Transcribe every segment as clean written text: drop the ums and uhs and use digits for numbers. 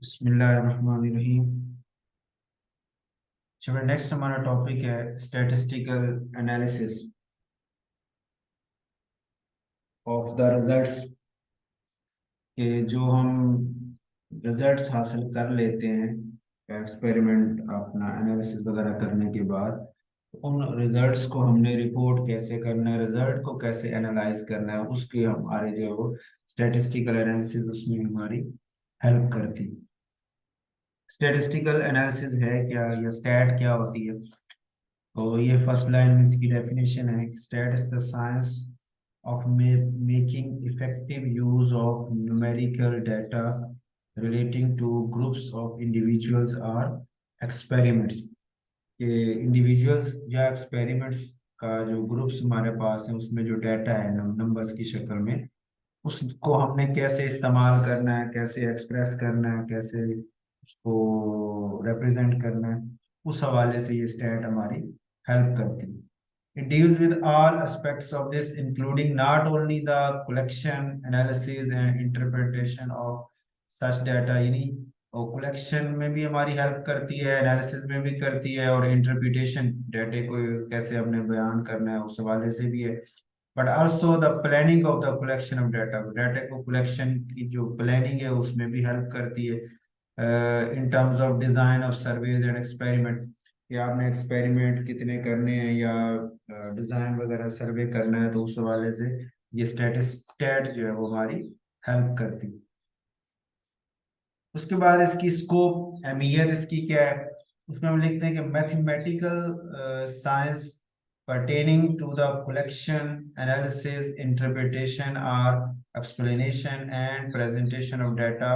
बिस्मिल्लाहिर्रहमानिर्रहीम। चलो नेक्स्ट हमारा टॉपिक है statistical analysis of the results के जो हम रिजल्ट्स हासिल कर लेते हैं एक्सपेरिमेंट अपना एनालिसिस वगैरह करने के बाद उन रिजल्ट्स को हमने रिपोर्ट कैसे करना है, रिजल्ट को कैसे एनालाइज करना है, उसकी हमारे जो है वो स्टैटिस्टिकल एनालिसिस उसमें हमारी हेल्प करती है। स्टैटिस्टिकल एनालिसिस है क्या या स्टैट क्या होती है? तो ये फर्स्ट लाइन में इसकी डेफिनेशन है कि stat is the science of making effective use of numerical data relating to groups of individuals और एक्सपेरिमेंट्स। ये इंडिविजुअल्स या एक्सपेरिमेंट्स का जो ग्रुप्स हमारे पास है उसमें जो डाटा है नंबर्स की शक्ल में, उसको हमने कैसे इस्तेमाल करना है, कैसे एक्सप्रेस करना है, कैसे उसको रिप्रेजेंट करना है, उस हवाले से ये स्टैट हमारी हेल्प करती है। It deals with all aspects of this, including not only the collection, analysis and interpretation of such data, यानी और कलेक्शन में भी हमारी हेल्प करती है, एनालिसिस में भी करती है, और इंटरप्रिटेशन डाटे को कैसे हमने बयान करना है उस हवाले से भी है। But also the planning of the collection of data, data को कलेक्शन की जो प्लानिंग है उसमें भी हेल्प करती है। In terms of design of surveys and experiment, कि आपने एक्सपेरिमेंट कितने करने हैं या डिजाइन वगैरह सर्वे करना है, तो उस हवाले से ये स्टैट जो है वो हमारी हेल्प करती है। उसके बाद इसकी स्कोप, अहमियत इसकी क्या है, उसमें हम लिखते हैं कि mathematical science pertaining to the collection, analysis, interpretation, or explanation and presentation of data,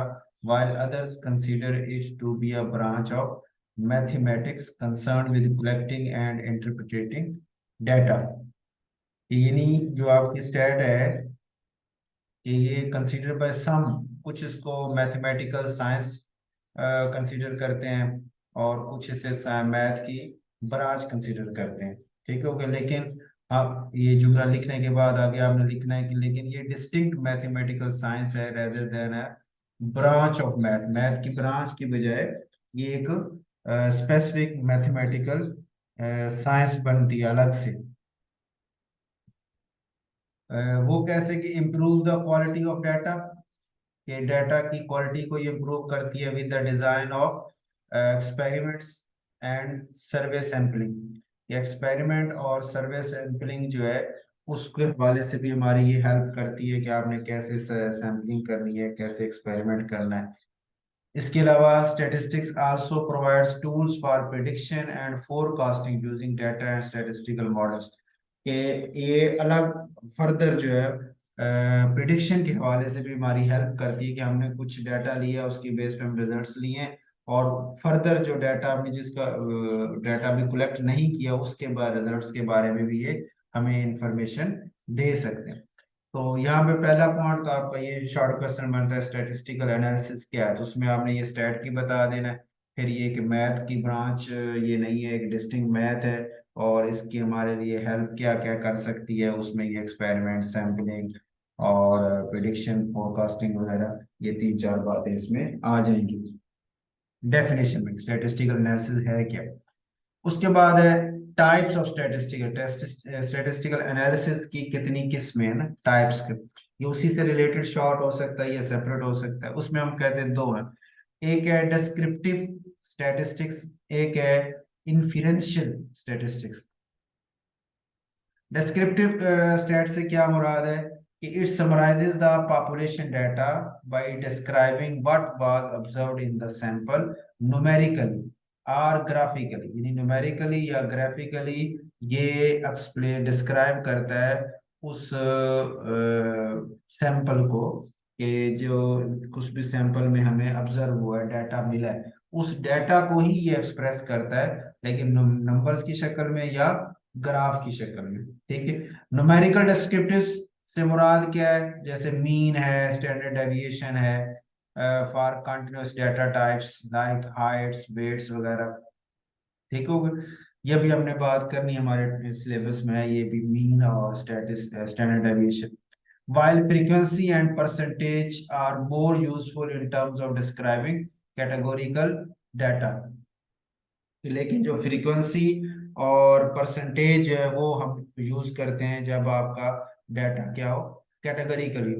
while others consider it to be a branch of mathematics concerned with collecting and interpreting data। यानी जो आपकी स्टैट है कि ये consider bye सम, कुछ इसको mathematical science consider करते हैं और कुछ इसे मैथ की ब्रांच कंसीडर करते हैं। ठीक है, ओके। लेकिन आप ये जुमला लिखने के बाद आगे आपने लिखना है कि लेकिन ये डिस्टिंक्ट मैथमेटिकल साइंस है rather than a branch of math, math की ब्रांच की बजाय ये एक स्पेसिफिक मैथमेटिकल साइंस बनती है अलग से। वो कैसे कि improve the quality of data, कि डाटा की क्वालिटी को ये इम्प्रूव करती है with the design of experiments and survey sampling. ये एक्सपेरिमेंट और सर्वे सैम्पलिंग जो है उसके हवाले से भी हमारी ये हेल्प करती है कि आपने कैसे सैम्पलिंग करनी है, कैसे एक्सपेरिमेंट करना है। इसके अलावा statistics also provides tools for prediction and forecasting using data and statistical models, के ये अलग फर्दर जो है प्रिडिक्शन के हवाले से भी हमारी हेल्प करती है कि हमने कुछ डाटा लिया, उसकी बेस पे हम रिजल्ट्स लिए, और फर्दर जो डाटा हमने जिसका डाटा भी कलेक्ट नहीं किया उसके बाद रिजल्ट्स के बारे में भी ये हमें इंफॉर्मेशन दे सकते हैं। तो यहाँ पे पहला पॉइंट तो आपका ये शॉर्ट क्वेश्चन बनता है स्टैटिस्टिकल एनालिसिस क्या है, तो उसमें आपने ये स्टैट की बता देना है। फिर ये कि मैथ की ब्रांच ये नहीं है, एक डिस्टिंक्ट मैथ है, और इसकी हमारे लिए हेल्प क्या क्या कर सकती है, उसमें ये एक्सपेरिमेंट, सैम्पलिंग और प्रिडिक्शन, फोरकास्टिंग वगैरह, ये तीन चार बातें इसमें आ जाएंगी डेफिनेशन में स्टैटिस्टिकल एनालिसिस है क्या। उसके बाद है types of statistical, statistical analysis की कितनी किस्में हैं ना, टाइप्स के, ये उसी से रिलेटेड शॉर्ट हो सकता है या सेपरेट हो सकता है। उसमें हम कहते हैं दो हैं, एक है डिस्क्रिप्टिव स्टैटिस्टिक्स, एक है इन्फेरेंशियल स्टैटिस्टिक्स। डिस्क्रिप्टिव स्टैट से क्या मुराद है कि it summarises the population data by describing what was observed in the sample numerically और ग्राफिकली, यानी न्यूमेरिकली या ग्राफिकली ये एक्सप्लेन डिस्क्राइब करता है उस सैंपल को, कि जो कुछ भी सैंपल में हमें ऑब्जर्व हुआ है, डाटा मिला है, उस डाटा को ही ये एक्सप्रेस करता है, लेकिन नंबर्स की शक्ल में या ग्राफ की शक्ल में। ठीक है, न्यूमेरिकल डिस्क्रिप्टिव्स से मुराद क्या है, जैसे मीन है, स्टैंडर्ड डेविएशन है for continuous data types like heights, weights वगैरह। ठीक हो गया, ये भी हमने बात करनी है, हमारे सिलेबस में है ये भी, मीन और standard deviation. While frequency and percentage are more useful in terms of describing categorical data. लेकिन जो फ्रीक्वेंसी और परसेंटेज है वो हम यूज करते हैं जब आपका डाटा क्या हो, कैटेगरिकली।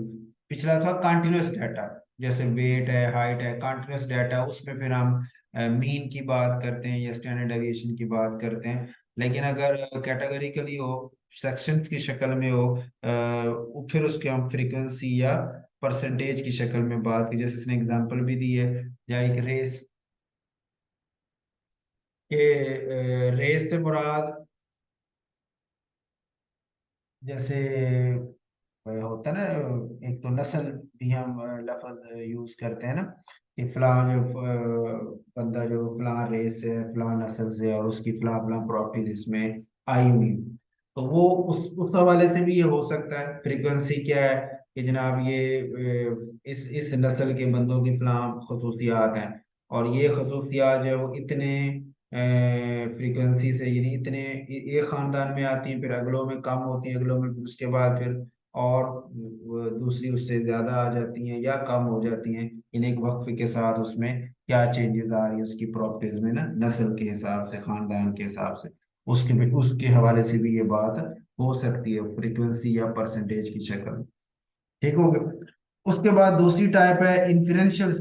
पिछला था कंटिन्यूअस डाटा, जैसे वेट है, हाइट है, कंटिन्यूअस डाटा, उसमें फिर हम मीन की बात करते हैं या स्टैंडर्ड डेविएशन की बात करते हैं। लेकिन अगर कैटेगरिकली हो, सेक्शंस की शक्ल में हो, फिर उसके हम फ्रीक्वेंसी या परसेंटेज की शक्ल में बात की, जैसे इसने एग्जांपल भी दी है, या एक रेस के, रेस से मुराद जैसे होता है ना, एक तो नस्ल भी हम लफ्ज यूज करते हैं ना, कि फलां जो बंदा जो फलां रेस से, फलां नस्ल से, और उसकी फलां फलां प्रॉपर्टीज इसमें आई हुई। तो वो उस हवाले से भी ये हो सकता है। फ्रीक्वेंसी क्या है कि जनाब ये इस नस्ल के बंदों की फलां खसूसियात हैं, और ये खसूसियात जो है वो इतने फ्रीक्वेंसी से, यानी इतने एक खानदान में आती हैं, फिर अगलों में कम होती हैं, अगलों में उसके बाद फिर और दूसरी उससे ज्यादा आ जाती हैं या कम हो जाती हैं, इन एक वक्फ के साथ उसमें क्या चेंजेस आ रही है उसकी प्रॉपर्टीज में ना, नस्ल के हिसाब से, खानदान के हिसाब से, उसके हवाले से भी ये बात हो सकती है फ्रीक्वेंसी या परसेंटेज की शक्ल में। ठीक हो गया। उसके बाद दूसरी टाइप है इन्फ्रेंशियल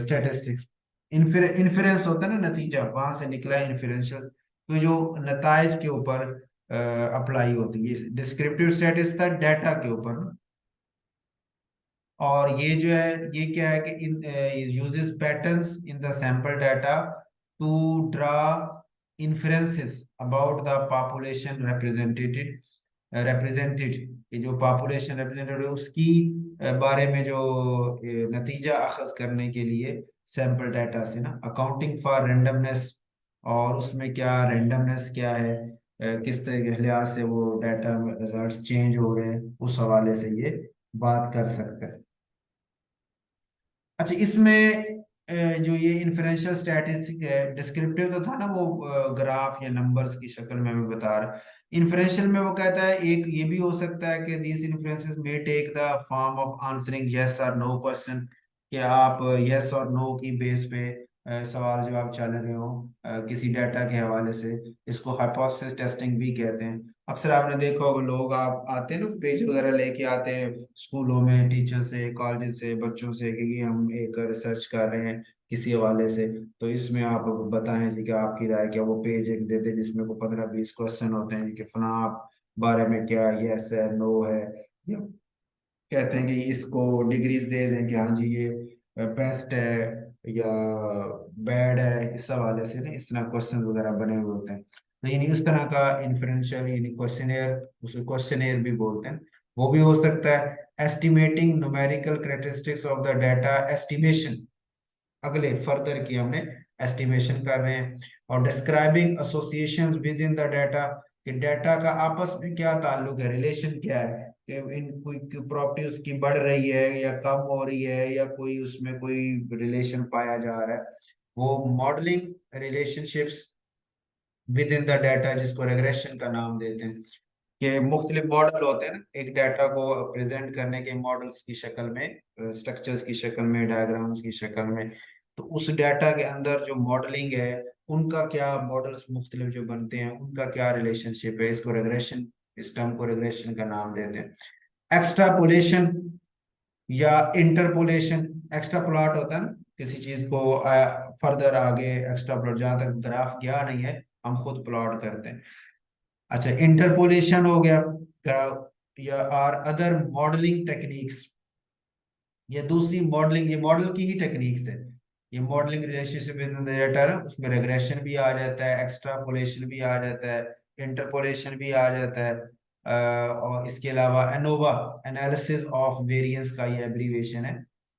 स्टैटिस्टिक्स। इन्फ्रेंस होता है ना, नतीजा वहां से निकला है इन्फ्रेंशियल, तो जो नताइज के ऊपर अप्लाई होती है। डिस्क्रिप्टिव स्टैटिस्टिक्स था डाटा के ऊपर ना। और ये जो है, ये क्या है कि in uses patterns in the sample data to draw inferences about the population represented, कि जो पॉपुलेशन रिप्रेजेंटेड है उसकी बारे में जो नतीजा अखज करने के लिए सैंपल डाटा से ना, अकाउंटिंग फॉर रेंडमनेस, और उसमें क्या रेंडमनेस क्या है, किस तरह के लिहाज से वो डाटा रिजल्ट्स चेंज हो रहे हैं, उस हवाले से ये बात कर सकते हैं। अच्छा, इसमें जो ये इन्फ्रेंशियल स्टैटिस्टिक है, डिस्क्रिप्टिव तो था ना वो ग्राफ या नंबर्स की शक्ल में हमें बता रहा। इन्फ्रेंशियल में वो कहता है एक ये भी हो सकता है कि these inferences may take the form of answering yes और नो क्वेश्चन, कि आप यस और नो की बेस पे सवाल जवाब चल रहे हो किसी डाटा के हवाले से। इसको हाइपोथेसिस टेस्टिंग भी कहते हैं। अक्सर आपने देखा होगा, लोग आप आते हैं ना, पेज वगैरह लेके आते हैं स्कूलों में, टीचर से, कॉलेज से, बच्चों से, कि ये हम एक रिसर्च कर रहे हैं किसी हवाले से, तो इसमें आप बताएं जी कि आपकी राय क्या। वो पेज एक देते हैं जिसमें को 15-20 क्वेश्चन होते हैं कि फला आप बारे में क्या यस है, नो है, या कहते हैं कि इसको डिग्रीज दे दें कि हाँ जी ये बेस्ट है या बैड है, इस हवाले से ना इस तरह क्वेश्चन वगैरह बने हुए होते हैं। तो यानी उस तरह का इन्फ्रेंशियल, यानी क्वेश्चनेयर, उसे क्वेश्चनेयर भी बोलते हैं, वो भी हो सकता है। Estimating numerical characteristics of the data, estimation, अगले फर्दर की हमने एस्टिमेशन कर रहे हैं। और describing associations with in the data, कि डाटा का आपस में क्या ताल्लुक है, रिलेशन क्या है, कि इन कोई प्रॉपर्टी उसकी बढ़ रही है या कम हो रही है, या कोई उसमें कोई रिलेशन पाया जा रहा है। वो modelling relationships with in the data, जिसको रेग्रेशन का नाम देते हैं, कि मुख्तलिफ मॉडल होते हैं ना एक डाटा को प्रेजेंट करने के, मॉडल्स की शक्ल में, स्ट्रक्चर्स की शक्ल में, डायग्राम्स की शक्ल में। तो उस डाटा के अंदर जो मॉडलिंग है, उनका क्या, मॉडल्स मुख्तलिफ जो बनते हैं उनका क्या रिलेशनशिप है, इसको रेग्रेशन, इस टर्म को रेग्रेशन का नाम देते हैं। एक्स्ट्रापोलेशन या इंटरपोलेशन, एक्स्ट्रा प्लॉट होता है ना, किसी चीज को फर्दर आगे, एक्स्ट्रा प्लॉट जहां तक ग्राफ गया नहीं है हम खुद प्लॉट करते हैं। अच्छा, इंटरपोलेशन हो गया, या आर अदर मॉडलिंग टेक्निक्स, ये दूसरी मॉडलिंग, ये मॉडल की ही टेक्निक्स है। ये मॉडलिंग रिलेशनशिप विद डाटा है, उसमें रेग्रेशन भी आ जाता है, एक्स्ट्रापोलेशन भी आ जाता है, इंटरपोलेशन भी आ जाता है। और इसके अलावा एनोवा, एनालिसिस ऑफ वेरिएंस का ये एब्रीवेशन है,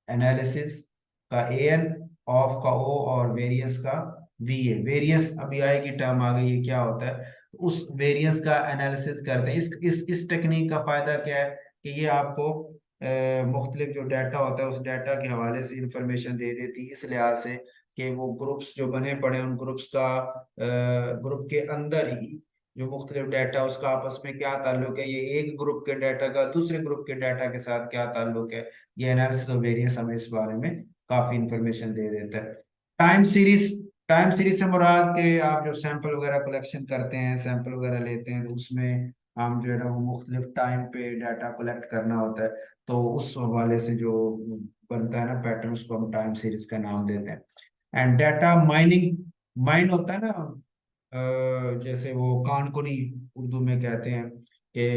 एनालिसिस का एन, ऑफ का ओ, और वेरिएंस का वी है। वेरिएंस अभी आएगी टर्म आ गई, ये क्या होता है, उस वेरिएंस का एनालिसिस करते हैं। इस टेक्निक का फायदा क्या है कि ये आपको मुख्तलिफ जो डाटा होता है उस डाटा के हवाले से इंफॉर्मेशन दे देती है, इस लिहाज से कि वो ग्रुप्स जो बने पड़े हैं, उन ग्रुप्स का, ग्रुप के अंदर ही जो मुख्तलिफ डाटा उसका आपस में क्या ताल्लुक है, ये एक ग्रुप के डाटा का दूसरे ग्रुप के डाटा के साथ क्या ताल्लुक है, ये एनालिसिस ऑफ वेरिएंस हमें इस बारे में काफी इंफॉर्मेशन दे देता है। टाइम सीरीज, टाइम सीरीज से मुराद के आप जो सैंपल वगैरह कलेक्शन करते हैं, सैंपल वगैरह लेते हैं, तो उसमें हम जो है ना वो मुख्तलिफ टाइम पे डाटा कलेक्ट करना होता है। तो उस हवाले से जो बनता है ना पैटर्न, उसको हम टाइम सीरीज का नाम देते हैं। एंड डाटा माइनिंग, माइन होता है ना, जैसे वो कानकुनी उर्दू में कहते हैं कि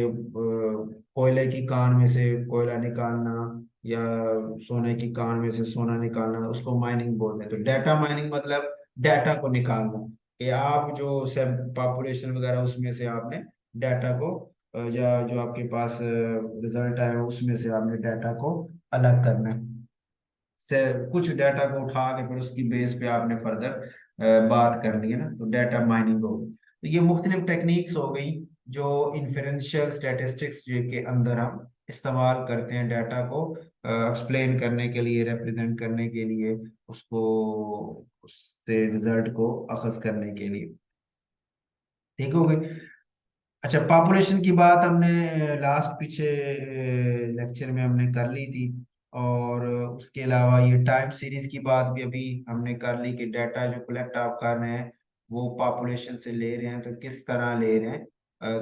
कोयले की कान में से कोयला निकालना, या सोने की कान में से सोना निकालना, उसको माइनिंग बोलते हैं। तो डाटा माइनिंग मतलब डाटा को निकालना, कि आप जो सब पॉपुलेशन वगैरह उसमें से आपने डाटा को या जो आपके पास रिजल्ट आया उसमें से आपने डाटा को अलग करना है, से कुछ डाटा को उठा के फिर उसकी बेस पे आपने फर्दर बात करनी है ना, तो डाटा माइनिंग हो गई। तो ये मुख्तलिफ टेक्निक्स हो गई जो इन्फरेंशियल स्टैटिस्टिक्स के अंदर हम इस्तेमाल करते हैं डाटा को एक्सप्लेन करने के लिए, रिप्रेजेंट करने के लिए, उसको उससे रिजल्ट को अखज करने के लिए। ठीक हो गई। अच्छा, पॉपुलेशन की बात हमने लास्ट पीछे लेक्चर में हमने कर ली थी। और उसके अलावा ये टाइम सीरीज की बात भी अभी हमने कर ली कि डाटा जो कलेक्ट आप कर रहे हैं वो पॉपुलेशन से ले रहे हैं, तो किस तरह ले रहे हैं,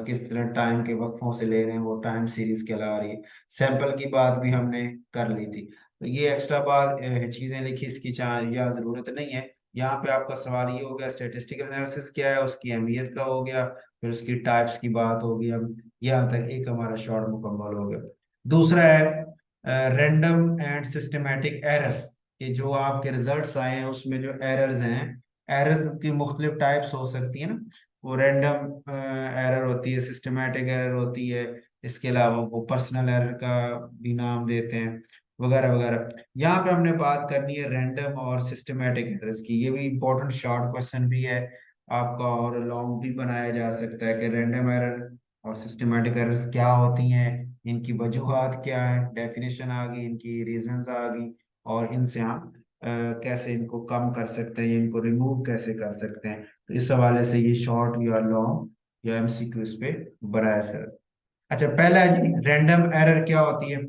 किस तरह टाइम के वक्फों से ले रहे हैं, वो टाइम सीरीज कहला रही है। सैंपल की बात भी हमने कर ली थी। तो ये एक्स्ट्रा बात चीजें लिखी, इसकी या जरूरत नहीं है। यहाँ पे आपका सवाल ये हो गया स्टेटिस्टिकल एनालिसिस क्या है, उसकी अहमियत का हो गया, फिर उसकी टाइप्स की बात होगी। अब यहाँ तक एक हमारा शॉर्ट मुकम्मल हो गया। दूसरा है रैंडम एंड सिस्टमेटिक एरर्स, कि जो आपके रिजल्ट्स आए हैं उसमें जो एरर्स हैं, एरर्स की मुख्तलिफ टाइप्स हो सकती है ना। वो रैंडम एरर होती है, सिस्टमेटिक एरर होती है, इसके अलावा वो पर्सनल एरर का भी नाम देते हैं, वगैरह वगैरह। यहाँ पे हमने बात करनी है रैंडम और सिस्टमेटिक एरर्स की। ये भी इंपॉर्टेंट शॉर्ट क्वेश्चन भी है आपका, और लॉन्ग भी बनाया जा सकता है कि रैंडम एरर और सिस्टमेटिक एरर्स क्या होती हैं, इनकी वजूहात क्या है, डेफिनेशन आ गई, इनकी रीजंस आ गई, और इनसे हम कैसे इनको कम कर सकते हैं, इनको रिमूव कैसे कर सकते हैं। तो इस हवाले से ये शॉर्ट या लॉन्ग या एमसीक्यू इस पे बनाया जा। अच्छा, पहला है जी रैंडम एरर क्या होती है।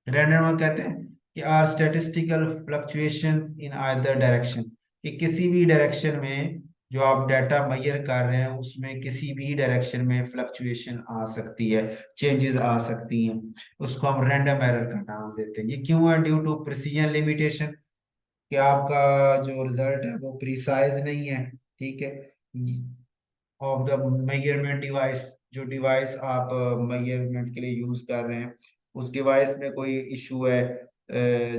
रैंडम कहते हैं कि are statistical fluctuations in either direction, कि किसी भी डायरेक्शन में जो आप डाटा मेजर कर रहे हैं उसमें किसी भी डायरेक्शन में फ्लक्चुएशन आ सकती है, चेंजेस आ सकती हैं, उसको हम रैंडम एरर का नाम देते हैं। ये क्यों है? ड्यू टू प्रिसीजन लिमिटेशन, कि आपका जो रिजल्ट है वो प्रिसाइज नहीं है, ठीक है, ऑफ द मेजरमेंट डिवाइस। जो डिवाइस आप मेजरमेंट के लिए यूज कर रहे हैं उस डिवाइस में कोई इशू है,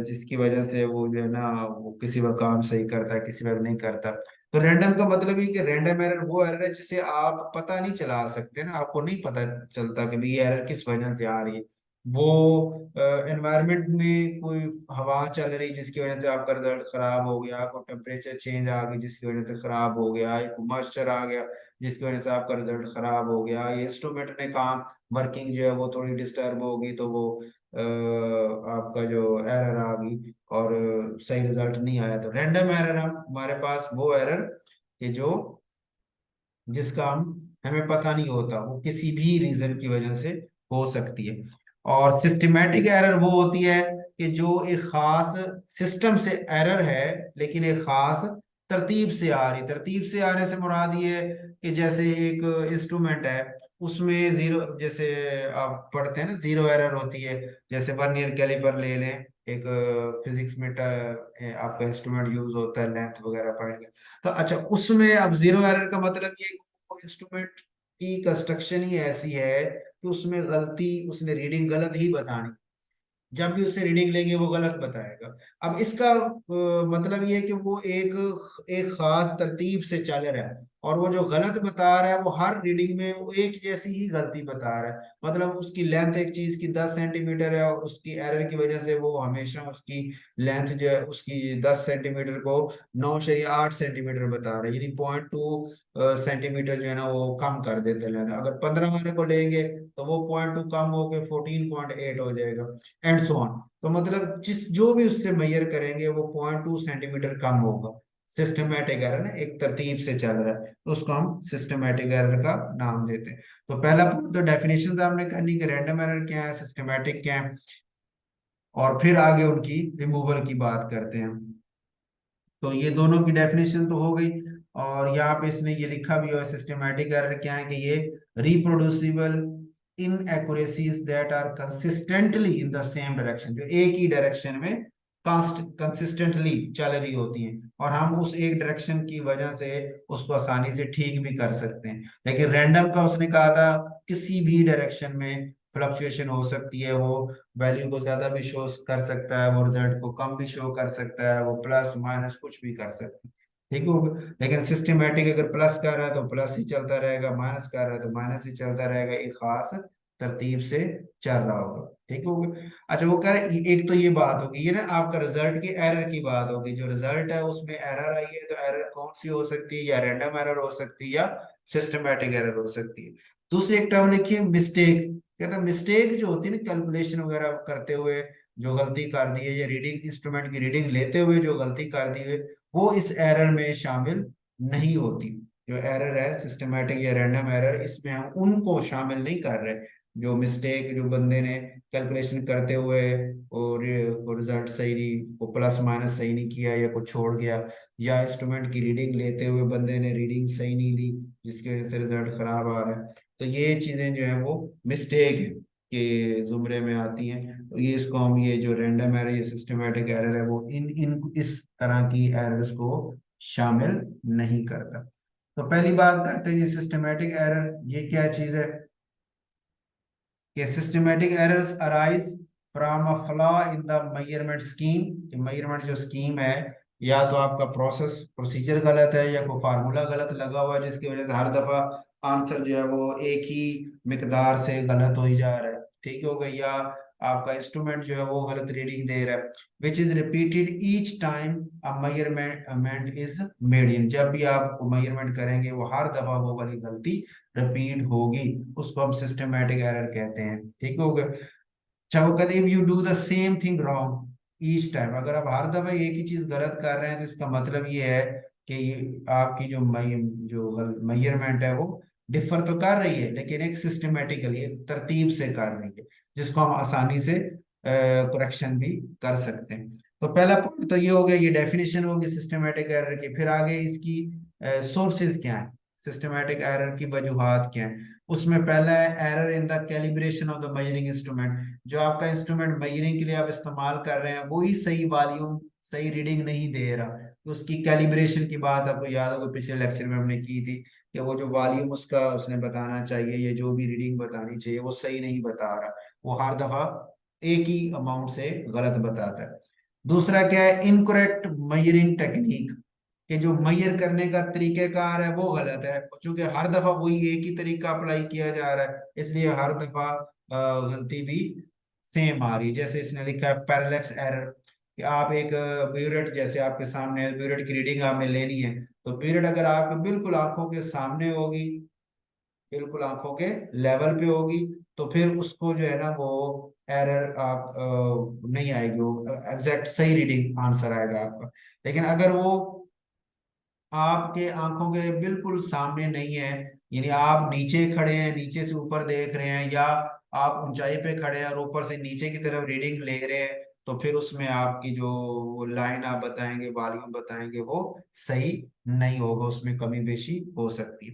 जिसकी वजह से वो जो है ना वो किसी वक्त काम सही करता है, किसी वक्त नहीं करता। तो रैंडम का मतलब ये कि रैंडम एरर वो एरर है जिसे आप पता नहीं चला सकते ना, आपको नहीं पता चलता कि भाई ये एरर किस वजह से आ रही है। वो एनवायरनमेंट में कोई हवा चल रही जिसकी वजह से आपका रिजल्ट खराब हो गया, आपको टेम्परेचर चेंज आ गई जिसकी वजह से खराब हो गया, एक मॉइस्चर आ गया जिसकी वजह से आपका रिजल्ट खराब हो गया, ये इंस्ट्रूमेंट ने काम वर्किंग जो है वो थोड़ी डिस्टर्ब होगी, तो वो आपका जो एरर आ गई और सही रिजल्ट नहीं आया। तो रैंडम एरर हम हमारे पास वो एरर कि जो जिसका हम हमें पता नहीं होता, वो किसी भी रीजन की वजह से हो सकती है। और सिस्टमेटिक एरर वो होती है कि जो एक खास सिस्टम से एरर है लेकिन एक खास तरतीब से आ रही। तरतीब से आने से मुराद ये है कि जैसे एक इंस्ट्रूमेंट है उसमें जीरो, जैसे आप पढ़ते हैं ना जीरो एरर होती है, जैसे वर्नियर कैलिपर ले लें, एक फिजिक्स में आपका इंस्ट्रूमेंट यूज होता है, लेंथ वगैरह पढ़ेंगे। तो अच्छा, उसमें अब जीरो एरर का मतलब ये इंस्ट्रूमेंट की कंस्ट्रक्शन ही ऐसी है कि उसमें गलती, उसने रीडिंग गलत ही बतानी, जब भी उससे रीडिंग लेंगे वो गलत बताएगा। अब इसका मतलब ये है कि वो एक एक खास तरतीब से चल रहा है, और वो जो गलत बता रहा है वो हर रीडिंग में वो एक जैसी ही गलती बता रहा है। मतलब उसकी लेंथ एक चीज की 10 सेंटीमीटर है और उसकी एरर की वजह से वो हमेशा उसकी लेंथ जो है उसकी 10 सेंटीमीटर को 9.8 सेंटीमीटर बता रहा है, यानी 0.2 सेंटीमीटर जो है ना वो कम कर देते हैं। अगर 15 वाले को लेंगे तो वो 0.2 कम होके 14.8 हो जाएगा, एंड सो ऑन। तो मतलब जिस जो भी उससे मेजर करेंगे वो 0.2 सेंटीमीटर कम होगा। सिस्टमेटिक एरर ना एक तरतीब से चल रहा है, तो उसको हम सिस्टमेटिक एरर का नाम देते हैं। तो पहला पॉइंट तो डेफिनेशन हमने करनी कि रैंडम एरर क्या है, सिस्टमेटिक क्या है। और फिर आगे उनकी रिमूवल की बात करते हैं। तो ये दोनों की डेफिनेशन तो हो गई। और यहाँ पे इसने ये लिखा भी हुआ है सिस्टमेटिक एरर क्या है कि ये reproducible inaccuracies that are consistently in the same direction, जो एक ही डायरेक्शन में कंसिस्टेंटली चल रही होती हैं, और हम उस एक डायरेक्शन की वजह से उसको आसानी से ठीक भी कर सकते हैं। लेकिन रैंडम का उसने कहा था किसी भी डायरेक्शन में फ्लक्चुएशन हो सकती है, वो वैल्यू को ज्यादा भी शो कर सकता है, वो रिजल्ट को कम भी शो कर सकता है, वो प्लस माइनस कुछ भी कर सकता है। ठीक है। लेकिन सिस्टमेटिक अगर प्लस कर रहा है तो प्लस ही चलता रहेगा, माइनस कर रहा है तो माइनस ही चलता रहेगा, एक खास तरतीब से चल रहा होगा। ठीक होगा। अच्छा, वो कह रहे एक तो ये बात होगी, ये ना आपका रिजल्ट की एरर की बात होगी, जो रिजल्ट है उसमें एरर आई है, तो एरर कौन सी हो सकती है, या रैंडम एरर हो सकती है या सिस्टमेटिक एरर हो सकती है। दूसरी एक टर्म लिखिए मिस्टेक। कहता है मिस्टेक जो होती है ना कैलकुलेशन वगैरह करते हुए जो गलती कर दी है, या रीडिंग इंस्ट्रूमेंट की रीडिंग लेते हुए जो गलती कर दी है, वो इस एरर में शामिल नहीं होती। जो एरर है सिस्टमेटिक या रैंडम एरर, इसमें हम उनको शामिल नहीं कर रहे। जो मिस्टेक जो बंदे ने कैलकुलेशन करते हुए और रिजल्ट सही नहीं, वो प्लस माइनस सही नहीं किया या कुछ छोड़ गया, या इंस्ट्रूमेंट की रीडिंग लेते हुए बंदे ने रीडिंग सही नहीं ली जिसकी वजह से रिजल्ट खराब आ रहा है, तो ये चीजें जो है वो मिस्टेक के जुमरे में आती हैं। तो ये इसको हम, ये जो रैंडम एरर या सिस्टमेटिक एरर है, वो इन इन इस तरह की एरर्स को शामिल नहीं करता। तो पहली बात करते हैं ये सिस्टमेटिक एरर ये क्या चीज है। कि systematic errors arise from a flaw in the measurement scheme. Measurement जो स्कीम है, या तो आपका प्रोसेस प्रोसीजर गलत है, या कोई फार्मूला गलत लगा हुआ है, जिसकी वजह से हर दफा आंसर जो है वो एक ही मिकदार से गलत हो ही जा रहा है। ठीक हो गया। या आपका इंस्ट्रूमेंट जो है वो गलत रीडिंग दे रहा है, which is repeated each time a measurement is made in. जब भी आप मेजरमेंट करेंगे वो हर दफा वो वाली गलती रिपीट होगी, उसको हम सिस्टमेटिक एरर कहते हैं। ठीक हो गया। अच्छा, वो कहते हैं if you do the same thing wrong each time, अगर आप हर दफा एक ही चीज गलत कर रहे हैं, तो इसका मतलब ये है कि ये आपकी जो मेजरमेंट है वो डिफर तो कर रही है, लेकिन एक सिस्टमेटिकली एक तरतीब से कर रही है, जिसको हम आसानी से करेक्शन भी कर सकते हैं। तो पहला पॉइंट तो ये हो गया, ये डेफिनेशन होगी सिस्टमेटिक एरर की। फिर आगे इसकी सोर्सेज क्या है, सिस्टमेटिक एरर की वजूहात क्या है। उसमें पहला है error in the calibration of the measuring instrument. जो आपका इंस्ट्रूमेंट मेजरिंग के लिए आप इस्तेमाल कर रहे हैं वो ही सही वॉल्यूम सही रीडिंग नहीं दे रहा, तो उसकी कैलिब्रेशन की बात आपको याद होगा पिछले लेक्चर में हमने की थी, कि वो जो वॉल्यूम उसका उसने बताना चाहिए, ये जो भी रीडिंग बतानी चाहिए वो सही नहीं बता रहा, वो हर दफा एक ही अमाउंट से गलत बताता है। दूसरा क्या है, इनकरेक्ट मेजरिंग टेक्निक, कि जो मैयर करने का तरीकेकार है वो गलत है, चूंकि हर दफा वही एक ही तरीका अप्लाई किया जा रहा है, इसलिए हर दफा गलती भी सेम आ रही है। जैसे इसने लिखा है पैरेलैक्स एरर, कि आप एक ब्यूरेट, जैसे आपके सामने ब्यूरेट की रीडिंग आपने लेनी है, तो ब्यूरेट अगर आपके बिल्कुल आंखों के सामने होगी, बिल्कुल आंखों के लेवल पे होगी, तो फिर उसको जो है ना वो एरर आप नहीं आएगी, वो एग्जैक्ट सही रीडिंग आंसर आएगा आपका। लेकिन अगर वो आपके आंखों के बिल्कुल सामने नहीं है, यानी आप नीचे खड़े हैं, नीचे से ऊपर देख रहे हैं, या आप ऊंचाई पे खड़े हैं और ऊपर से नीचे की तरफ रीडिंग ले रहे हैं, तो फिर उसमें आपकी जो वो लाइन आप बताएंगे, वॉल्यूम बताएंगे, वो सही नहीं होगा, उसमें कमी बेशी हो सकती है।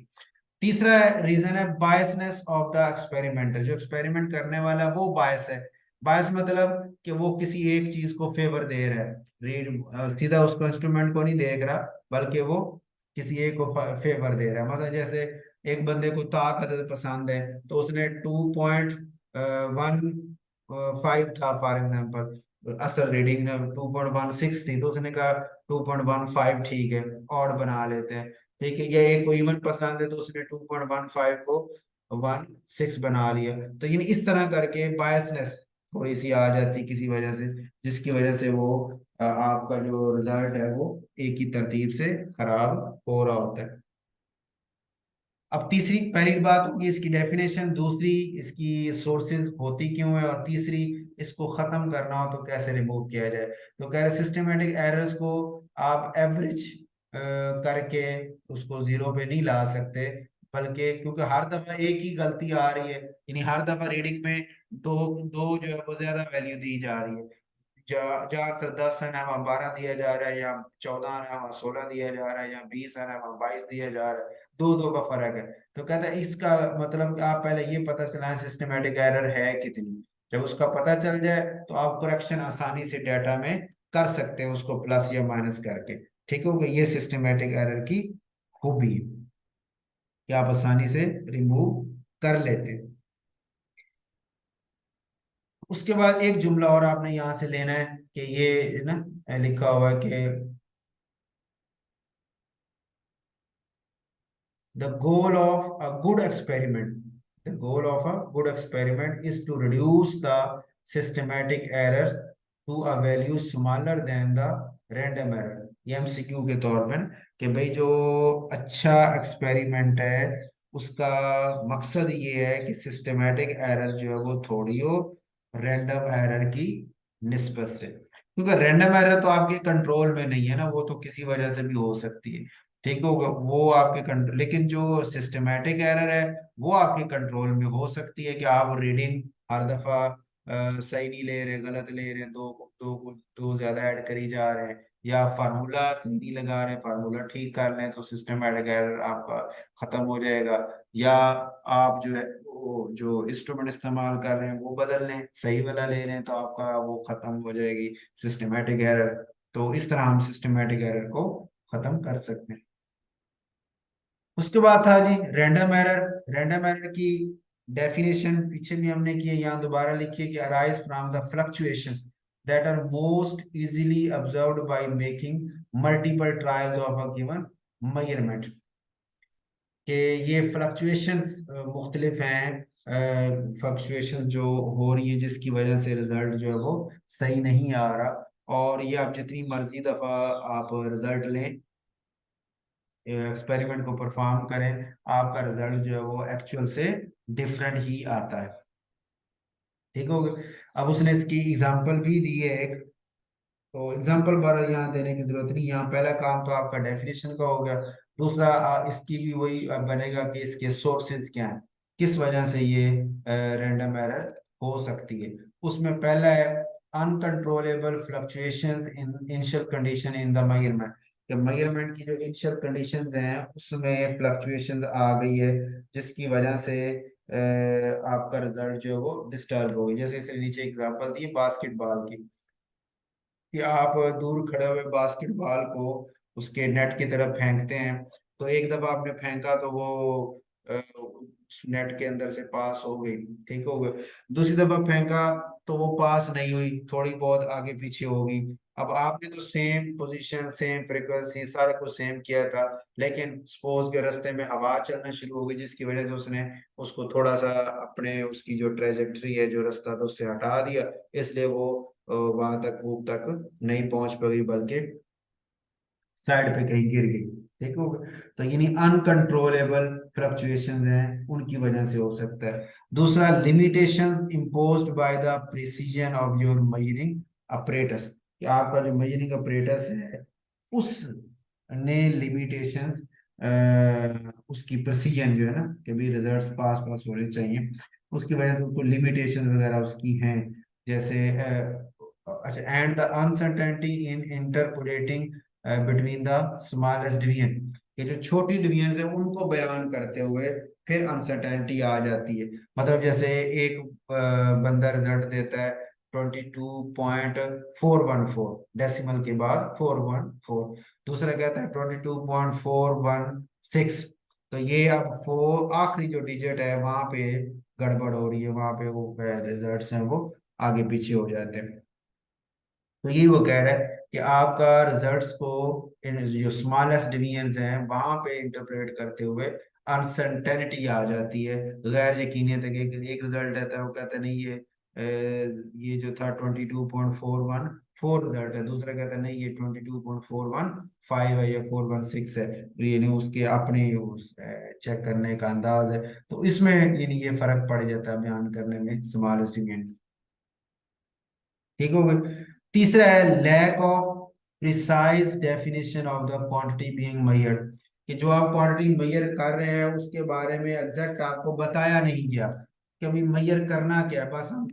तीसरा रीजन है बायसनेस ऑफ द एक्सपेरिमेंटर। जो एक्सपेरिमेंट करने वाला है वो बायस है। बायस मतलब कि वो किसी एक चीज को फेवर दे रहा है, रीड सीधा उसको इंस्ट्रूमेंट को नहीं देख रहा, बल्कि वो किसी एक को फेवर दे रहा है। मतलब जैसे एक बंदे को ताकत पसंद है, तो उसने 2.15 था फॉर एग्जांपल, असल रीडिंग 2.16 थी, तो उसने कहा 2.15 ठीक है, और बना लेते हैं। ठीक है। या एक को इवन पसंद है, तो उसने 2.15 को 16 बना लिया। तो यानी इस तरह करके बायसनेस थोड़ी सी आ जाती किसी वजह से, जिसकी वजह से वो आपका जो रिजल्ट है वो एक ही तरतीब से खराब हो रहा होता है। अब तीसरी, पहली बात होगी इसकी डेफिनेशन, दूसरी इसकी सोर्सेज होती क्यों है, और तीसरी इसको खत्म करना हो तो कैसे रिमूव किया जाए। तो कह रहे सिस्टमेटिक एरर्स को आप एवरेज करके उसको जीरो पे नहीं ला सकते, बल्कि क्योंकि हर दफा एक ही गलती आ रही है, यानी हर दफा रीडिंग में दो दो जो है वो ज्यादा वैल्यू दी जा रही है, जहाँ से 10 आना वहाँ 12 दिया जा रहा है, या 14 आना वहाँ 16 दिया जा रहा है, या 20 आना वहाँ 22 दिया जा रहा है, दो दो का फर्क है। तो कहता है इसका मतलब कि आप पहले ये पता चलाएं सिस्टमेटिक एरर है कितनी। जब उसका पता चल जाए तो आप करेक्शन आसानी से डाटा में कर सकते हैं, उसको प्लस या माइनस करके। ठीक है, ये सिस्टमेटिक एरर की खूबी है कि आप आसानी से रिमूव कर लेते हैं। उसके बाद एक जुमला और आपने यहां से लेना है कि ये ना लिखा हुआ है कि the goal of a good experiment the goal of a good experiment is to reduce the systematic errors to a value smaller than the random error। ये एमसीक्यू के तौर पर कि भाई जो अच्छा एक्सपेरिमेंट है उसका मकसद ये है कि सिस्टमेटिक एरर जो है वो थोड़ी हो रैंडम एरर की निस्बत से, क्योंकि रैंडम एरर तो आपके कंट्रोल में नहीं है ना, वो तो किसी वजह से भी हो सकती है। ठीक होगा, वो आपके कंट्रोल, लेकिन जो सिस्टमेटिक एरर है वो आपके कंट्रोल में हो सकती है कि आप रीडिंग हर दफा सही नहीं ले रहे, गलत ले रहे हैं, दो ज्यादा ऐड करी जा रहे हैं, या फार्मूला सही नहीं लगा रहे हैं, फार्मूला ठीक कर लें तो सिस्टमेटिक एरर आपका खत्म हो जाएगा। या आप जो है वो जो इंस्ट्रूमेंट इस्तेमाल कर रहे हैं वो बदल लें, सही वाला ले रहे हैं तो आपका वो खत्म हो जाएगी सिस्टमेटिक एरर। तो इस तरह हम सिस्टमेटिक एरर को खत्म कर सकते हैं। उसके बाद था जी रैंडम एरर। रैंडम एरर की डेफिनेशन पीछे भी हमने की है, यहाँ दोबारा लिखिए कि arise from the fluctuations that are most easily observed by making multiple trials of a given measurement. कि ये फ्लक्चुएशंस मुख्तलिफ हैं, फ्लक्चुएशन जो हो रही है जिसकी वजह से रिजल्ट जो है वो सही नहीं आ रहा, और ये आप जितनी मर्जी दफा आप रिजल्ट लें, एक्सपेरिमेंट को परफॉर्म करें, आपका रिजल्ट जो है वो एक्चुअल से डिफरेंट ही आता है। ठीक हो गया। अब उसने इसकी एग्जांपल भी दी है एक, तो एग्जांपल बार यहाँ देने की जरूरत नहीं, यहाँ पहला काम तो आपका डेफिनेशन का हो गया। दूसरा इसकी भी वही बनेगा कि इसके सोर्सेज क्या हैं, किस वजह से ये रैंडम एरर हो सकती है। उसमें पहला है uncontrollable fluctuations in initial condition in the measurement. कि मेजरमेंट की जो इनिशियल कंडीशंस हैं उसमें फ्लक्चुएशंस आ गई है जिसकी वजह से आपका रिजल्ट जो है वो डिस्टर्ब हो गई। जैसे इसने नीचे एग्जांपल दी बास्केटबॉल की, कि आप दूर खड़े हुए बास्केटबॉल को उसके नेट की तरफ फेंकते हैं, तो एक दफा आपने फेंका तो वो उस नेट के अंदर से पास हो गई। ठीक हो गया। दूसरी दफा फेंका तो वो पास नहीं हुई, थोड़ी बहुत आगे पीछे हो गई। अब आपने तो सेम पोजीशन सेम फ्रीक्वेंसी सारा कुछ सेम किया था, लेकिन सपोज के रास्ते में हवा चलना शुरू हो गई जिसकी वजह से उसने उसको थोड़ा सा अपने उसकी जो ट्रेजेक्टरी है जो रास्ता था उससे हटा दिया, इसलिए वो वहां तक ऊप तक नहीं पहुंच पाई बल्कि साइड पे कहीं गिर गई। ठीक हो गया। तो यानी अनकंट्रोलेबल फ्लक्चुएशंस हैं उनकी वजह से हो सकता है। दूसरा limitations imposed by the precision of your measuring apparatus, कि आपका जो मेजरिंग अपरेटस है उस ने लिमिटेशंस, उसकी प्रिसीजन जो है ना कि भाई रिजल्ट्स पास पास होने चाहिए, उसकी वजह से उसको लिमिटेशन वगैरह उसकी हैं। जैसे अच्छा, and the uncertainty in interpolating between the smallest division, ये जो छोटी डिवीजन है उनको बयान करते हुए फिर अनसर्टेनिटी आ जाती है। मतलब जैसे एक बंदा रिजल्ट देता है 22.414, डेसिमल के बाद 414, दूसरा कहता है 22.416। तो ये अब फोर आखिरी जो डिजिट है वहां पे गड़बड़ हो रही है, वहां पे वो रिजल्ट्स हैं वो आगे पीछे हो जाते हैं। तो ये वो कह रहा है कि आपका रिजल्ट्स को इन जो स्मॉलेस्ट डिवीजन हैं वहां पे इंटरप्रेट करते हुए अनसर्टेनिटी आ जाती है, गैर यकीनियत है। कि एक रिजल्ट रहता है वो कहता है नहीं ये जो था 22.414 रिजल्ट है, दूसरा कहता है नहीं ये 22.415 है या 416 है, तो ये नहीं उसके अपने चेक करने का अंदाज है। तो इसमें ये फर्क पड़ जाता है बयान करने में स्मॉलेस्ट डिवीजन। ठीक हो गया। तीसरा है lack of precise definition of the quantity being measured, कि जो आप क्वांटिटी मेजर कर रहे हैं उसके बारे में एग्जैक्ट आपको बताया नहीं गया कि अभी मेजर करना क्या है। बस हम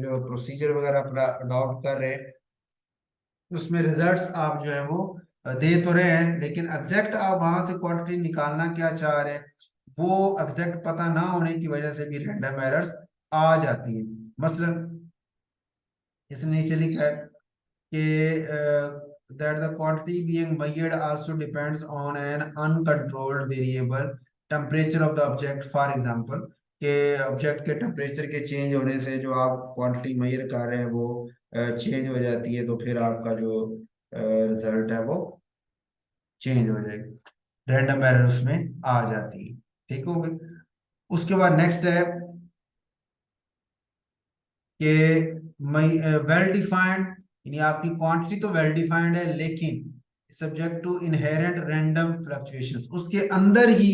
जो प्रोसीजर वगैरह अडॉप्ट कर रहे हैं उसमें रिजल्ट्स आप जो है वो दे तो रहे हैं, लेकिन एग्जैक्ट आप वहां से क्वांटिटी निकालना क्या चाह रहे हैं, वो एग्जैक्ट पता ना होने की वजह से भी रैंडम एरर्स आ जाती है। मसलन इसने नीचे लिखा है कि that the quantity being measured also depends on an uncontrolled variable temperature of the object, for example कि ऑब्जेक्ट के टेम्परेचर के चेंज होने से जो आप क्वांटिटी मेजर कर रहे हैं वो चेंज हो जाती है, तो फिर आपका जो रिजल्ट है वो चेंज हो जाएगा, रैंडम एरर उसमें आ जाती है। ठीक हो गई। उसके बाद नेक्स्ट है कि वेल डिफाइंड, यानी आपकी क्वांटिटी तो वेल डिफाइंड है, लेकिन subject to inherent random fluctuations, उसके अंदर ही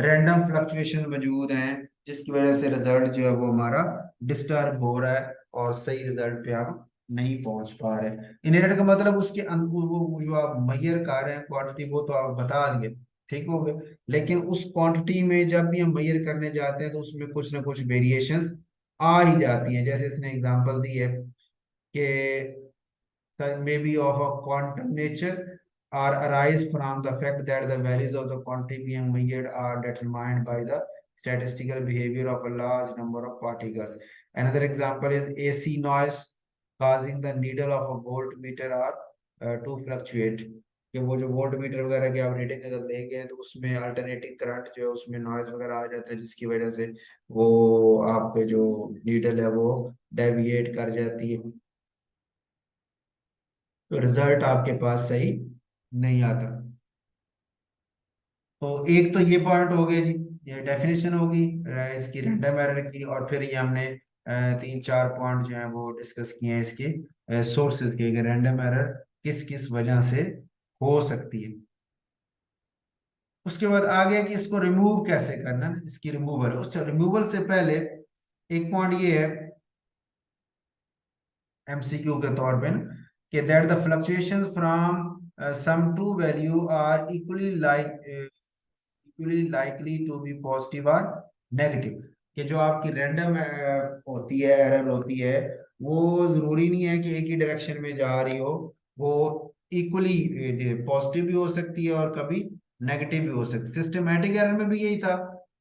रैंडम फ्लक्चुएशन मौजूद हैं, जिसकी वजह से रिजल्ट जो है वो हमारा डिस्टर्ब हो रहा है और सही रिजल्ट पे हम नहीं पहुंच पा रहे। इनहेरेंट का मतलब उसके अंदर वो जो आप मेजर कर रहे हैं क्वांटिटी, वो तो आप बता दिए, ठीक हो गए, लेकिन उस क्वांटिटी में जब भी हम मेजर करने जाते हैं तो उसमें कुछ ना कुछ वेरिएशंस आ ही जाती है। जैसे इसने एग्जांपल दी है कि may be of a quantum nature or arise from the fact that the values of the quantity being measured are determined by the statistical behavior of a large number of particles. Another example is AC noise causing the needle of a voltmeter or to fluctuate, कि वो जो volt meter वगैरह की आप reading अगर लेंगे हैं तो उसमें अल्टरनेटिंग करंट जो है उसमें नॉइज वगैरह आ जाता है, जिसकी वजह से वो आपके जो नीडल है वो डेविएट कर जाती है, तो रिजल्ट आपके पास सही नहीं आता। तो एक तो ये पॉइंट हो गया जी, ये डेफिनेशन होगी इसकी रैंडम एरर की, और फिर ये हमने तीन चार पॉइंट जो है वो डिस्कस किए हैं इसके सोर्सेज के, रैंडम एरर किस किस वजह से हो सकती है। उसके बाद आ गया कि इसको रिमूव कैसे करना है, इसकी रिमूवल। उस रिमूवल से पहले एक पॉइंट ये है एमसीक्यू के तौर पे न, कि that the fluctuation from some true value are equally likely to be positive और नेगेटिव, कि जो आपकी रैंडम होती है, एरर होती है, वो जरूरी नहीं है कि एक ही डायरेक्शन में जा रही हो, वो इक्वली पॉजिटिव भी हो सकती है और कभी नेगेटिव भी हो सकती है। सिस्टमैटिक एरर में भी यही था,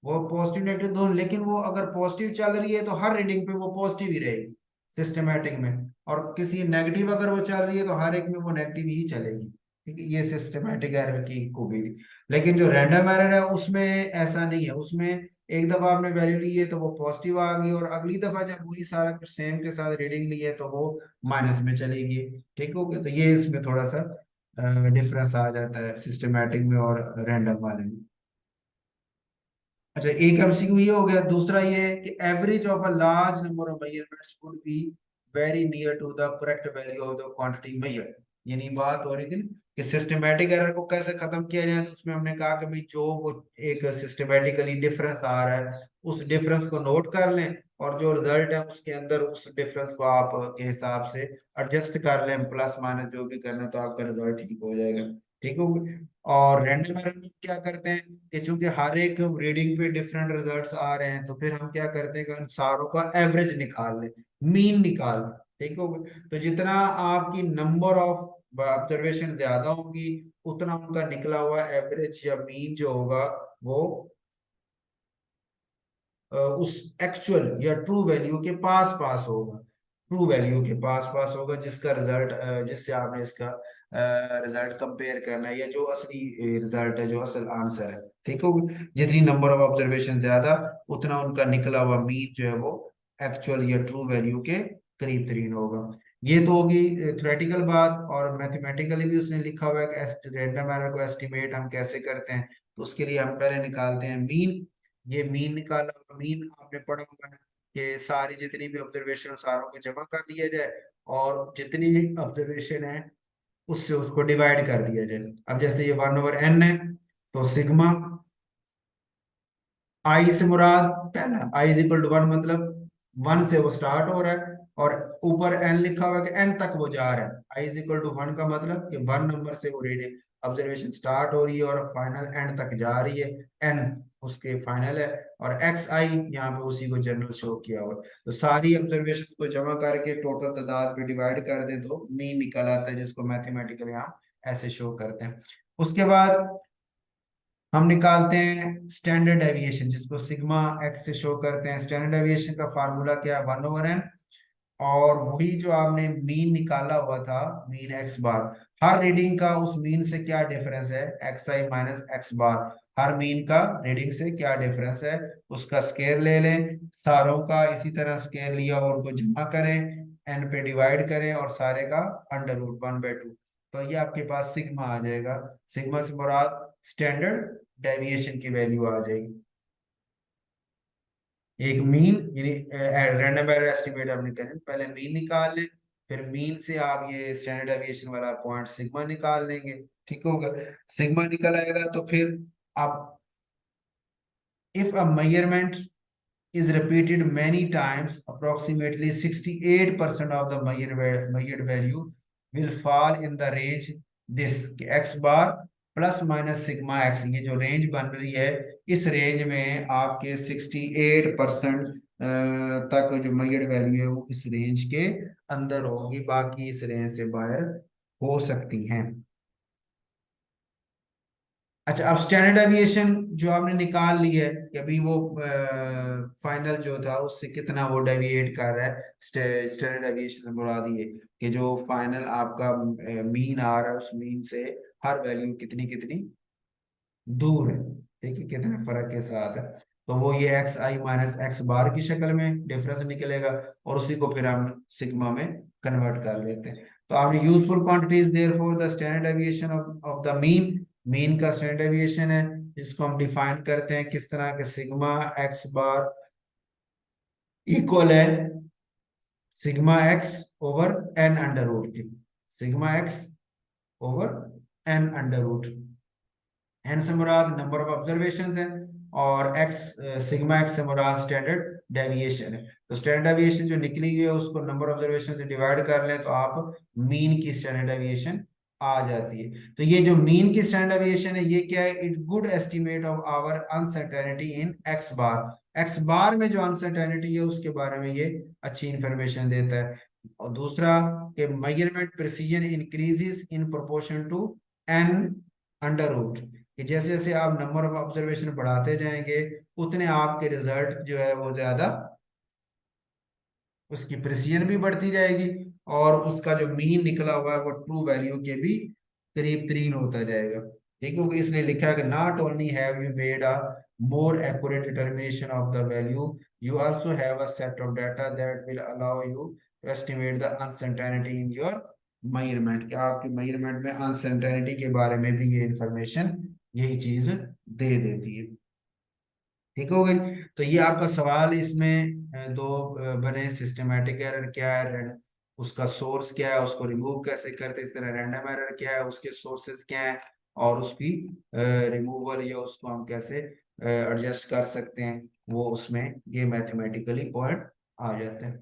वो पॉजिटिव नेगेटिव दोनों, लेकिन वो अगर पॉजिटिव चल रही है तो हर रीडिंग पे वो पॉजिटिव ही रहेगी सिस्टमैटिक में, और किसी नेगेटिव अगर वो चल रही है तो हर एक में वो नेगेटिव ही चलेगी। ठीक है, ये सिस्टमैटिक एरर की खूबी थी। लेकिन जो रैंडम एरर है उसमें ऐसा नहीं है, उसमें एक दफा आपने वैल्यू ली है तो वो पॉजिटिव आ गई, और अगली दफा जब वही सारा कुछ सेम के साथ रीडिंग ली है तो वो माइनस में चलेगी। ठीक हो गया, तो ये इसमें थोड़ा सा डिफरेंस आ जाता है सिस्टमैटिक में और रैंडम वाले में। अच्छा, एक एमसीक्यू ये हो गया। दूसरा ये है कि average of a large number of measurements would be very near to the correct value of the quantity measured. यानी बात हो रही थी ना कि सिस्टमेटिक एरर को कैसे खत्म किया जाए, तो उसमें हमने कहा कि भाई जो वो एक सिस्टमेटिकली डिफरेंस आ रहा है उस डिफरेंस को नोट कर लें, और जो रिजल्ट है उसके अंदर उस डिफरेंस को आप के हिसाब से एडजस्ट कर लें, प्लस माइनस जो भी करना, तो आपका रिजल्ट ठीक हो जाएगा। ठीक हो गया। और रैंडम एरर में क्या करते हैं कि चूंकि हर एक रीडिंग पे डिफरेंट रिजल्ट्स आ रहे हैं, तो फिर हम क्या करते हैं कि उन सारों का एवरेज निकाल लें, मीन निकाल लें। ठीक हो गया। तो जितना आपकी नंबर ऑफ ऑब्जर्वेशन ज्यादा होगी, उतना उनका निकला हुआ एवरेज या मीन जो होगा वो उस एक्चुअल या ट्रू वैल्यू के पास पास होगा, ट्रू वैल्यू के पास पास होगा, जिसका रिजल्ट जिससे आपने इसका रिजल्ट कंपेयर करना है, या जो असली रिजल्ट है, जो असल आंसर है। ठीक हो, जितनी नंबर ऑफ ऑब्जर्वेशन ज्यादा, उतना उनका निकला हुआ मीन जो है वो एक्चुअल या ट्रू वैल्यू के करीब तरीन होगा। ये तो होगी थ्योरेटिकल बात। और मैथमेटिकली भी उसने लिखा हुआ है कि रैंडम एरर को एस्टिमेट हम कैसे करते हैं, तो उसके लिए हम पहले निकालते हैं मीन। ये मीन निकाला, मीन आपने पढ़ा हुआ है कि सारी जितनी भी ऑब्जर्वेशन सारों को जमा कर लिया जाए, और जितनी भी ऑब्जर्वेशन है उससे उसको डिवाइड कर दिया जाए। अब जैसे ये 1/n है, तो सिग्मा आई से मुराद पहला आई इज इक्वल टू 1, मतलब 1 से वो स्टार्ट हो रहा है, और ऊपर n लिखा हुआ है कि n तक वो जा रहा है। आई इज इक्वल टू 1 का मतलब कि 1 नंबर से वो रीडिंग ऑब्जर्वेशन स्टार्ट हो रही है और फाइनल एंड तक जा रही है n। उसके फाइनल है, और एक्स आई यहाँ पे उसी को जनरल शो किया हुआ है। तो सारी ऑब्जर्वेशन को जमा करके टोटल तादाद पे डिवाइड कर दे तो मीन निकल आता है, जिसको मैथमेटिकली हम ऐसे शो करते हैं। उसके बाद हम निकालते हैं स्टैंडर्ड डेविएशन, जिसको सिग्मा एक्स से शो करते हैं। स्टैंडर्ड डेविएशन का फार्मूला क्या है, 1/n। और वही जो आपने मीन निकाला हुआ था, मीन एक्स बार, हर रीडिंग का उस मीन से क्या डिफरेंस है, एक्स आई माइनस एक्स बार, हर मीन का रीडिंग से क्या डिफरेंस है उसका स्केयर ले लें। सारों का इसी तरह स्केयर लिया और उनको जमा करें, एन पे डिवाइड करें, और सारे का अंडर रूट 1/2। तो ये आपके पास सिग्मा आ जाएगा। सिग्मा से मुराद स्टैंडर्ड डेविएशन की वैल्यू आ जाएगी। एक मीन यानी रैंडम एरर एस्टिमेट आपने करें, पहले मीन निकाल लें, फिर मीन से आप ये स्टैंडर्ड डेविएशन वाला पॉइंट सिग्मा निकाल लेंगे। ठीक होगा, सिग्मा निकल आएगा तो फिर आप, if a measurement is repeated many times, approximately 68% of the measured value will fall in the range this x bar plus minus sigma x. ये जो रेंज बन रही है, इस रेंज में आपके 68% तक जो मेजर्ड वैल्यू है वो इस रेंज के अंदर होगी, बाकी इस रेंज से बाहर हो सकती हैं। अच्छा, अब स्टैंडर्ड एविएशन जो आपने निकाल ली है कि अभी वो फाइनल जो था उससे कितना वो डेविएट कर रहा है, स्टैंडर्ड एविएशन से मुराद ये कि जो फाइनल आपका मीन आ रहा है उस मीन से हर वैल्यू कितनी कितनी दूर है, देखिए कितने फर्क के साथ है। तो वो ये एक्स आई माइनस एक्स बार की शक्ल में डिफरेंस निकलेगा, और उसी को फिर हम सिग्मा में कन्वर्ट कर लेते हैं। तो आपने useful quantities therefore the standard deviation of the mean, mean का स्टैंडर्ड डेविएशन है, जिसको हम डिफाइन करते हैं किस तरह के, सिग्मा एक्स बार इक्वल है sigma x over n under root के, sigma x over n under root. N से मुराद नंबर ऑफ ऑब्जर्वेशन है, और एक्स, सिग्मा एक्स से मुराद स्टैंडर्ड डेविएशन है। तो स्टैंडर्ड डेविएशन जो निकली हुई है उसको नंबर ऑब्जर्वेशन से डिवाइड कर लें तो आप मीन की स्टैंडर्ड डेविएशन आ जाती है। तो ये जो मीन की स्टैंडर्ड डेविएशन है ये क्या है, it good estimate of our uncertainty in x bar. X bar में जो अनसर्टेनिटी है उसके बारे में ये अच्छी इंफॉर्मेशन देता है। और दूसरा कि measurement precision increases in proportion to N under root, कि जैसे जैसे आप नंबर ऑफ ऑब्जर्वेशन बढ़ाते जाएंगे उतने आपके रिजल्ट जो है वो ज्यादा, उसकी प्रिसीजन भी बढ़ती जाएगी, और उसका जो मीन निकला हुआ है वो ट्रू वैल्यू के भी करीब तरीन होता जाएगा। ठीक है, इसलिए लिखा है कि not only have you made a more accurate determination of the value, you also have a set of data that will allow you to estimate the uncertainty in your measurement, कि आपके मेजरमेंट में uncertainty के बारे में भी ये information, यही चीज दे देती है। ठीक हो गई। तो ये आपका सवाल, इसमें दो बने, सिस्टमेटिक एरर क्या है, उसका सोर्स क्या है, उसको रिमूव कैसे करते हैं, इस तरह रैंडम एरर क्या है, उसके सोर्सेज क्या है, और उसकी रिमूवल या उसको हम कैसे एडजस्ट कर सकते हैं, वो उसमें ये मैथमेटिकली पॉइंट आ जाते हैं।